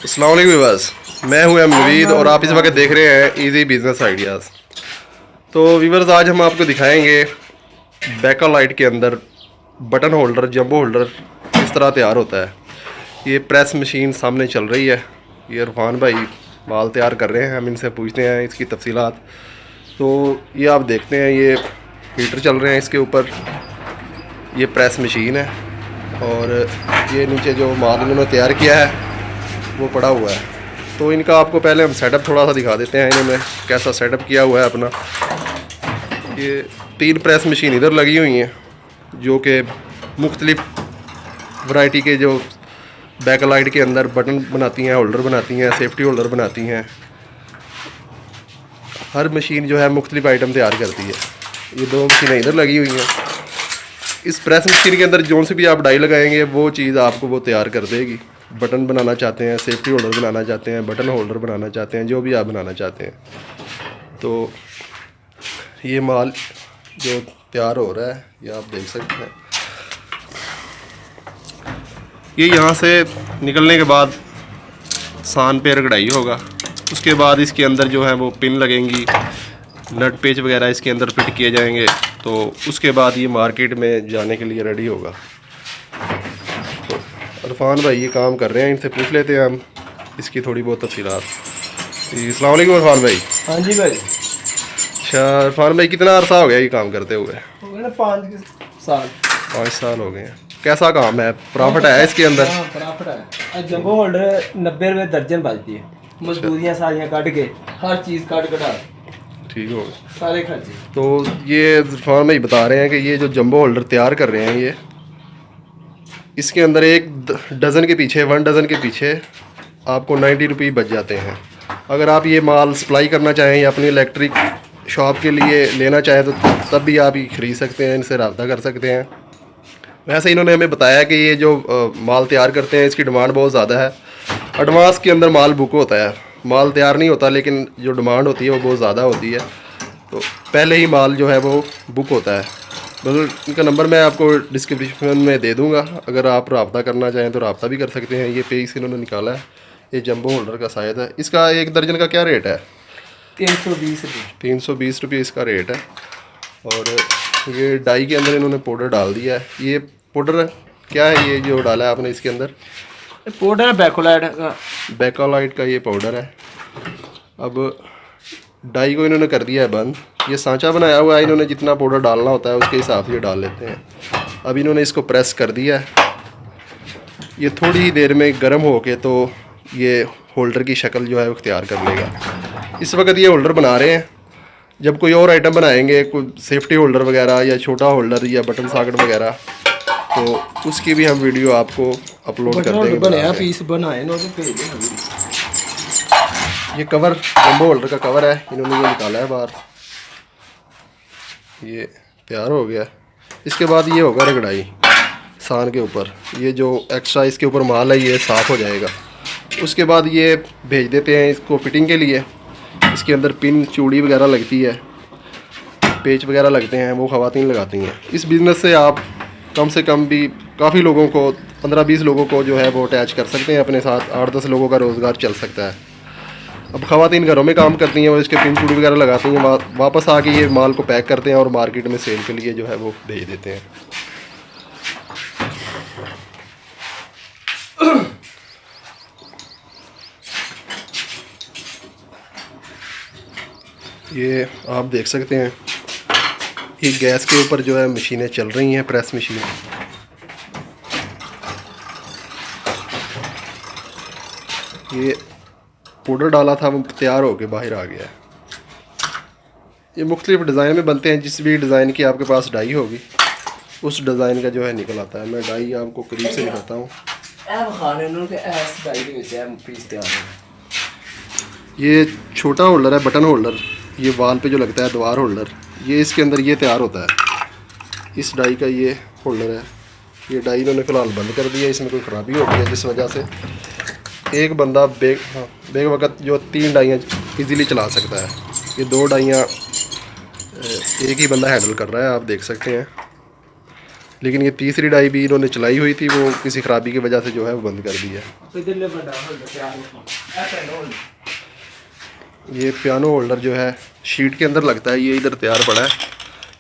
अस्सलाम वालेकुम व्यूअर्स, मैं हूं नवीद और आप इस वक्त देख रहे हैं इजी बिजनेस आइडियाज़। तो व्यूअर्स, आज हम आपको दिखाएंगे बैकालाइट के अंदर बटन होल्डर, जंबो होल्डर किस तरह तैयार होता है। ये प्रेस मशीन सामने चल रही है। ये इरफान भाई माल तैयार कर रहे हैं, हम इनसे पूछते हैं इसकी तफसीलात। तो ये आप देखते हैं, ये हीटर चल रहे हैं इसके ऊपर, ये प्रेस मशीन है और ये नीचे जो माल इन्होंने तैयार किया है वो पड़ा हुआ है। तो इनका आपको पहले हम सेटअप थोड़ा सा दिखा देते हैं, इन्होंने कैसा सेटअप किया हुआ है अपना। ये 3 प्रेस मशीन इधर लगी हुई हैं जो कि मुख्तलिफ वैरायटी के जो बैकलाइट के अंदर बटन बनाती हैं, होल्डर बनाती हैं, सेफ्टी होल्डर बनाती हैं। हर मशीन जो है मुख्तलिफ आइटम तैयार करती है। ये 2 मशीनें इधर लगी हुई हैं। इस प्रेस मशीन के अंदर जो सी भी आप डाई लगाएंगे वो चीज़ आपको वो तैयार कर देगी। बटन बनाना चाहते हैं, सेफ्टी होल्डर बनाना चाहते हैं, बटन होल्डर बनाना चाहते हैं, जो भी आप बनाना चाहते हैं। तो ये माल जो तैयार हो रहा है ये आप देख सकते हैं। ये यहाँ से निकलने के बाद सान पे रगड़ाई होगा, उसके बाद इसके अंदर जो है वो पिन लगेंगी, नट पेच वगैरह इसके अंदर फिट किए जाएंगे। तो उसके बाद ये मार्केट में जाने के लिए रेडी होगा। तो इरफान भाई ये काम कर रहे हैं, इनसे पूछ लेते हैं हम इसकी थोड़ी बहुत तफसीलात। अस्सलाम वालेकुम इरफान भाई। हाँ जी भाई। अच्छा इरफान भाई, कितना अरसा हो गया ये काम करते हुए? हो गए ना 5 साल। 5 साल हो गए हैं। कैसा काम है, प्रॉफिट है इसके अंदर? हाँ प्रॉफिट है। जंबो होल्डर 90 रुपये दर्जन बजती है। मजदूरियाँ सारियाँ काट के, हर चीज़ काट कटा ठीक हो गया सारे खर्चे। तो ये इरफान भाई बता रहे हैं कि ये जो जंबो होल्डर तैयार कर रहे हैं, ये इसके अंदर एक डज़न के पीछे, 1 डज़न के पीछे आपको 90 रुपये बच जाते हैं। अगर आप ये माल सप्लाई करना चाहें या अपनी इलेक्ट्रिक शॉप के लिए लेना चाहें तो तब भी आप ये ख़रीद सकते हैं, इनसे रब्ता कर सकते हैं। वैसे इन्होंने हमें बताया कि ये जो माल तैयार करते हैं इसकी डिमांड बहुत ज़्यादा है। एडवांस के अंदर माल बुक होता है, माल तैयार नहीं होता, लेकिन जो डिमांड होती है वो बहुत ज़्यादा होती है। तो पहले ही माल जो है वो बुक होता है। बस इनका नंबर मैं आपको डिस्क्रिप्शन में दे दूंगा, अगर आप रब्ता करना चाहें तो रब्ता भी कर सकते हैं। ये पेज इन्होंने निकाला है, ये जंबो होल्डर का साइज़ है। इसका 1 दर्जन का क्या रेट है? 320 रुपये। 320 रुपये इसका रेट है। और ये डाई के अंदर इन्होंने पाउडर डाल दिया है। ये पाउडर क्या है, ये जो डाला है आपने इसके अंदर? पाउडर बैकोलाइट का। बैकालाइट का ये पाउडर है। अब डाई को इन्होंने कर दिया है बंद। ये सांचा बनाया हुआ है, इन्होंने जितना पाउडर डालना होता है उसके हिसाब से ये डाल लेते हैं। अब इन्होंने इसको प्रेस कर दिया है। ये थोड़ी ही देर में गर्म हो के तो ये होल्डर की शक्ल जो है वो इख्तियार कर लेगा। इस वक्त ये होल्डर बना रहे हैं। जब कोई और आइटम बनाएंगे, कोई सेफ्टी होल्डर वगैरह या छोटा होल्डर या बटन सॉकेट वगैरह, तो उसकी भी हम वीडियो आपको अपलोड कर देंगे। बनाया पीस बनाए ना तो भेज देना। ये कवर जंबो होल्डर का कवर है, इन्होंने ये निकाला है बाहर। ये तैयार हो गया। इसके बाद ये होगा रगड़ाई सान के ऊपर। ये जो एक्स्ट्रा इसके ऊपर माल है ये साफ़ हो जाएगा। उसके बाद ये भेज देते हैं इसको फिटिंग के लिए। इसके अंदर पिन, चूड़ी वगैरह लगती है, पेच वगैरह लगते हैं, वो ख़वातीन लगाती हैं। इस बिज़नेस से आप कम से कम भी काफ़ी लोगों को, 15-20 लोगों को जो है वो अटैच कर सकते हैं अपने साथ। 8-10 लोगों का रोज़गार चल सकता है। अब ख़वातीन घरों में काम करती हैं, वो इसके पिन चूड़ी वगैरह लगाती हैं, वापस आके ये माल को पैक करते हैं और मार्केट में सेल के लिए जो है वो भेज देते हैं। ये आप देख सकते हैं, ये गैस के ऊपर जो है मशीनें चल रही हैं, प्रेस मशीन। ये पाउडर डाला था वो तैयार होके बाहर आ गया। ये मुख्तलिफ डिज़ाइन में बनते हैं, जिस भी डिज़ाइन की आपके पास डाई होगी उस डिज़ाइन का जो है निकल आता है। मैं डाई आपको करीब से दिखाता हूँ। ये छोटा होल्डर है, बटन होल्डर, ये वाल पे जो लगता है द्वार होल्डर, ये इसके अंदर ये तैयार होता है। इस डाई का ये होल्डर है। ये डाई इन्होंने फ़िलहाल बंद कर दिया, इसमें कोई ख़राबी हो गई है जिस वजह से एक बंदा बेग वक्त जो 3 डाइयाँ इजीली चला सकता है। ये 2 डाइयाँ एक ही बंदा हैंडल कर रहा है, आप देख सकते हैं। लेकिन ये तीसरी डाई भी इन्होंने चलाई हुई थी, वो किसी ख़राबी की वजह से जो है वो बंद कर दी है। ये पियानो होल्डर जो है शीट के अंदर लगता है, ये इधर तैयार पड़ा है।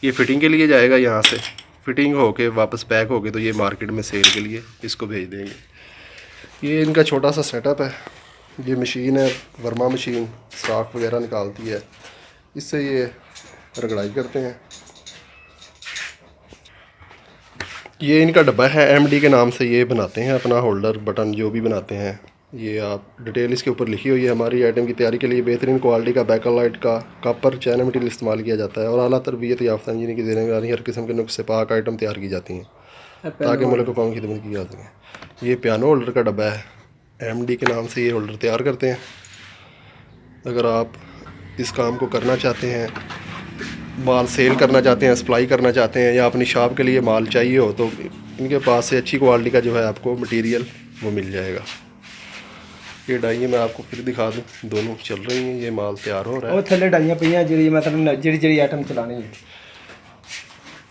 ये फिटिंग के लिए जाएगा, यहाँ से फिटिंग होके वापस पैक होके तो ये मार्केट में सेल के लिए इसको भेज देंगे। ये इनका छोटा सा सेटअप है। ये मशीन है, वर्मा मशीन, स्टॉक वगैरह निकालती है, इससे ये रगड़ाई करते हैं। ये इनका डब्बा है, एमडी के नाम से ये बनाते हैं अपना होल्डर बटन जो भी बनाते हैं। ये आप डिटेल इसके ऊपर लिखी हुई है। हमारी आइटम की तैयारी के लिए बेहतरीन क्वालिटी का बैकलाइट का कॉपर चैन मटीरियल इस्तेमाल किया जाता है और आला तरबियत याफ्ता इंजीनियरिंग की ज़रिए हर किस्म के नुस्खे पाक आइटम तैयार की जाती हैं ताकि मुल्क को कौम की खिदमत की जा सके। ये पियानो होल्डर का डब्बा है, एमडी के नाम से ये होल्डर तैयार करते हैं। अगर आप इस काम को करना चाहते हैं, माल सेल करना चाहते हैं, सप्लाई करना चाहते हैं या अपनी शॉप के लिए माल चाहिए हो, तो इनके पास से अच्छी क्वालिटी का जो है आपको मटेरियल वो मिल जाएगा। ये डाइयाँ मैं आपको फिर दिखा दूँ, दोनों चल रही हैं, ये माल तैयार हो रहा है। वो थले डाइयाँ पई हैं जी, मतलब जी आइटम चलानी है।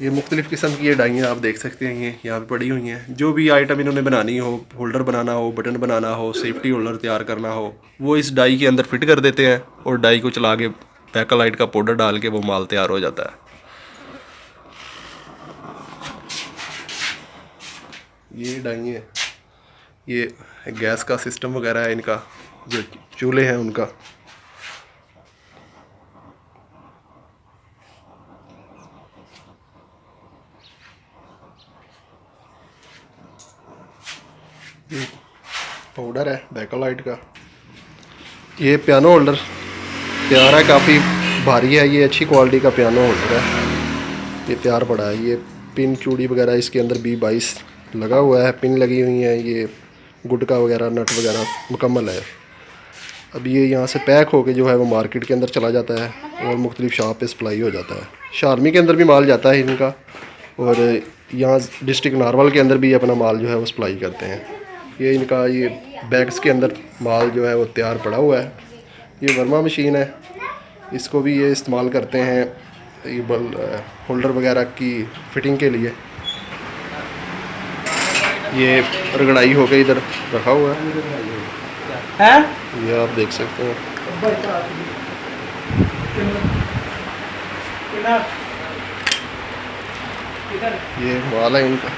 ये मुख्तलिफ़ किस्म की ये डाइयाँ आप देख सकते हैं, ये यहाँ पे पड़ी हुई हैं। जो भी आइटम इन्होंने बनानी हो, होल्डर बनाना हो, बटन बनाना हो, सेफ्टी होल्डर तैयार करना हो, वो इस डाई के अंदर फिट कर देते हैं और डाई को चला के बैकलाइट का पाउडर डाल के वो माल तैयार हो जाता है। ये डाइयाँ, ये गैस का सिस्टम वगैरह है इनका, जो चूल्हे हैं उनका। पाउडर है बैकलाइट का। ये पियानो होल्डर तैयार है, काफ़ी भारी है, ये अच्छी क्वालिटी का पियानो होल्डर है। ये तैयार पड़ा है। ये पिन चूड़ी वगैरह इसके अंदर B22 लगा हुआ है, पिन लगी हुई है, ये गुटका वगैरह नट वगैरह मुकम्मल है। अब ये यहाँ से पैक होके जो है वो मार्केट के अंदर चला जाता है और मुख्तलिफ शॉप पे सप्लाई हो जाता है। शारमी के अंदर भी माल जाता है इनका और यहाँ डिस्ट्रिक्ट नारवल के अंदर भी अपना माल जो है वो सप्लाई करते हैं। ये इनका ये बैग्स के अंदर माल जो है वो तैयार पड़ा हुआ है। ये वर्मा मशीन है, इसको भी ये इस्तेमाल करते हैं ये होल्डर वगैरह की फ़िटिंग के लिए। ये रगड़ाई हो गई, इधर रखा हुआ है, ये आप देख सकते हैं। ये माल है इनका।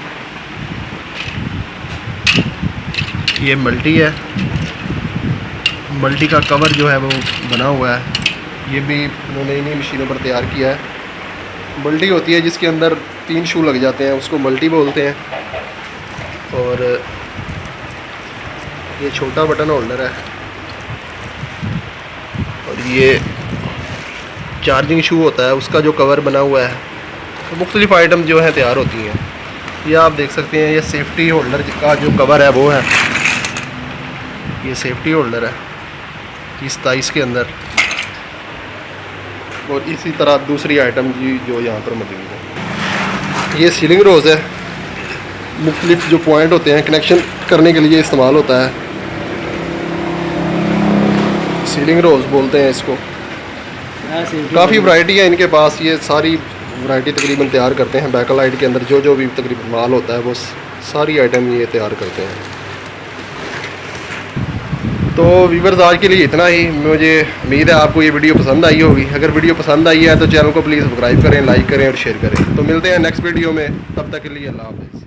ये मल्टी है, मल्टी का कवर जो है वो बना हुआ है, ये भी उन्होंने इन्हीं मशीनों पर तैयार किया है। मल्टी होती है जिसके अंदर 3 शू लग जाते हैं, उसको मल्टी बोलते हैं। और ये छोटा बटन होल्डर है और ये चार्जिंग शू होता है, उसका जो कवर बना हुआ है। तो मुख्तलिफ़ आइटम जो है तैयार होती हैं। ये आप देख सकते हैं, ये सेफ्टी होल्डर का जो कवर है वो है, ये सेफ्टी होल्डर है इस 27 के अंदर। और इसी तरह दूसरी आइटम जी जो यहाँ पर मौजूद है। ये सीलिंग रोज़ है, मुख्तलिफ जो पॉइंट होते हैं कनेक्शन करने के लिए इस्तेमाल होता है। सीलिंग रोज़ बोलते हैं इसको। काफ़ी वैरायटी है इनके पास, ये सारी वैरायटी तकरीबन तैयार करते हैं। बैकलाइट के अंदर जो भी तकरीबन माल होता है वो सारी आइटम ये तैयार करते हैं। तो व्यूअर्स आज के लिए इतना ही। मुझे उम्मीद है आपको ये वीडियो पसंद आई होगी। अगर वीडियो पसंद आई है तो चैनल को प्लीज़ सब्सक्राइब करें, लाइक करें और शेयर करें। तो मिलते हैं नेक्स्ट वीडियो में, तब तक के लिए अल्लाह हाफ़िज़।